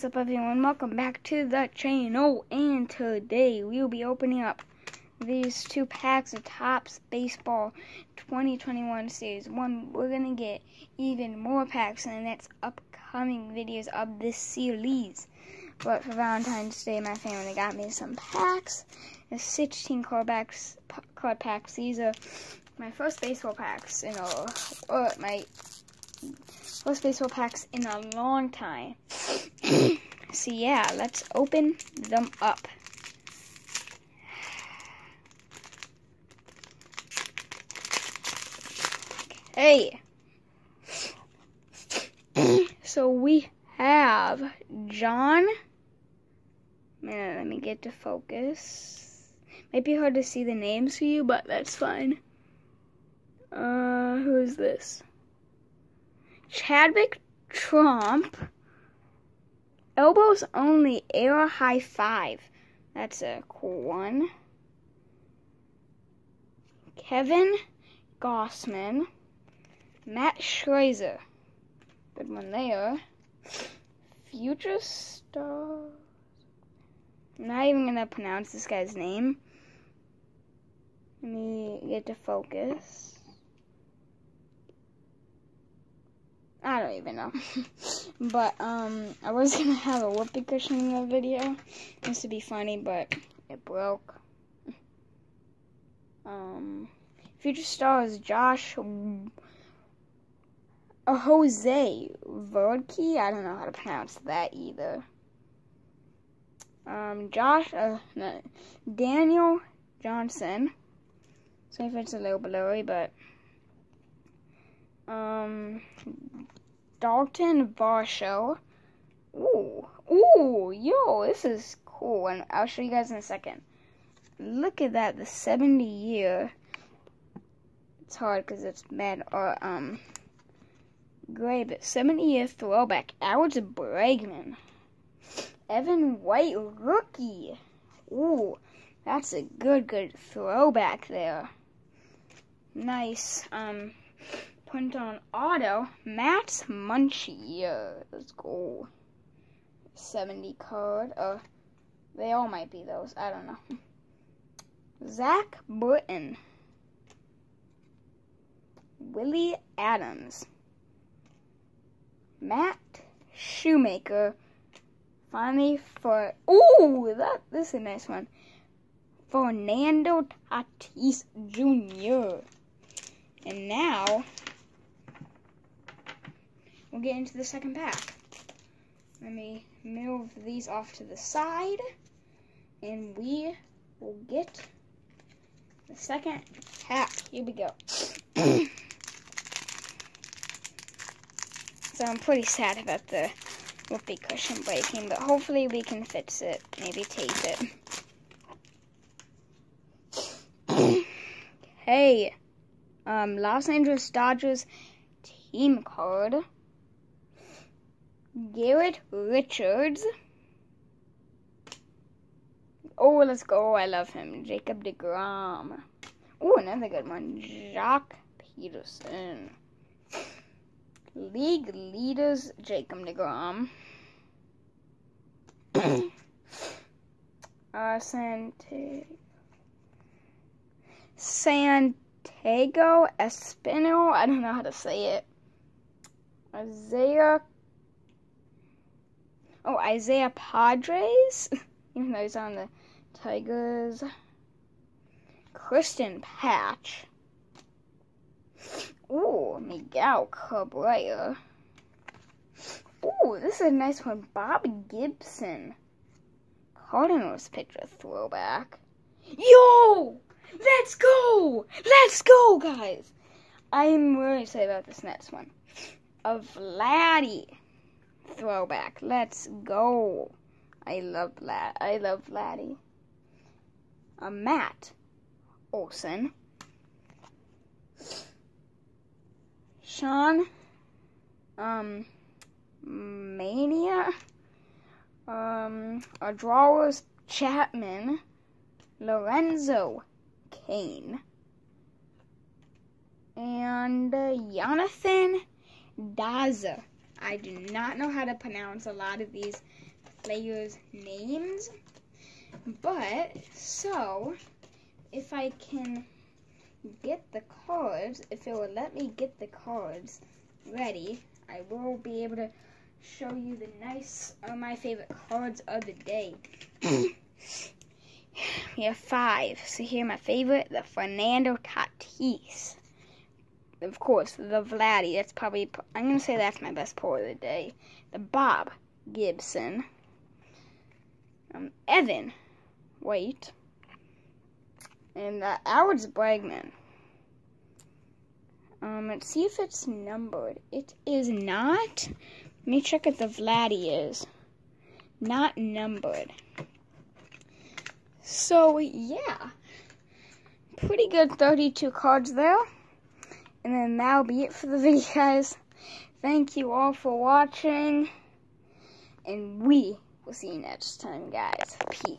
What's up, everyone? Welcome back to the channel, and today we will be opening up these 2 packs of Topps Baseball 2021 Series 1. We're gonna get even more packs in the next upcoming videos of this series. But for Valentine's Day, my family got me some packs. There's 16 card packs. These are my first baseball packs in a long time. So yeah, let's open them up. Okay. So we have John. Man, let me get to focus. Might be hard to see the names for you, but that's fine. Who is this? Chadwick Trump. Elbows only, air high 5. That's a cool one. Kevin Gossman. Matt Schreiser. Good one there. Future Stars. I'm not even going to pronounce this guy's name. Let me get to focus. I don't even know. But, I was going to have a whoopee cushion in the video. This would be funny, but it broke. Future Stars, Josh, Jose Vodke. I don't know how to pronounce that either. Daniel Johnson. Sorry if it's a little blurry, but, Dalton Varsho. Ooh, yo, this is cool, and I'll show you guys in a second. Look at that, the 70-year. It's hard because it's mad or gray, but 70-year throwback. Alex Bregman. Evan White rookie. Ooh, that's a good throwback there. Nice. Print on auto. Matt Munchie. Let's go. 70 card. They all might be those. I don't know. Zach Britton. Willie Adams. Matt Shoemaker. Finally for, this is a nice one. Fernando Tatis Jr. And now, we'll get into the second pack. Let me move these off to the side, and we will get the second pack. Here we go. So I'm pretty sad about the whoopee cushion breaking, but hopefully we can fix it. Maybe tape it. Hey, Los Angeles Dodgers team card. Garrett Richards. Oh, let's go. I love him. Jacob deGrom. Oh, another good one. Jock Peterson. League leaders, Jacob deGrom. Santiago Espinal. I don't know how to say it. Isaiah Padres. Even though he's on the Tigers. Kristen Patch. Ooh, Miguel Cabrera. Ooh, this is a nice one. Bob Gibson. Cardinals pitcher throwback. Yo! Let's go! Let's go, guys! I'm really excited about this next one. A Vladdy throwback. Let's go. I love Vladdy. A Matt Olson. Sean Mania. A Drawers Chapman. Lorenzo Kane. And Jonathan Daza. I do not know how to pronounce a lot of these players' names. But, so, if I can get the cards, if it will let me get the cards ready, I will be able to show you the my favorite cards of the day. We have 5. So here my favorite, the Fernando Tatis. Of course, the Vladdy. That's probably, I'm going to say that's my best pull of the day. The Bob Gibson. Evan White. And the Alex Bregman. Let's see if it's numbered. It is not. Let me check if the Vladdy is. Not numbered. So, yeah. Pretty good 32 cards there. And then that'll be it for the video, guys. Thank you all for watching. And we will see you next time, guys. Peace.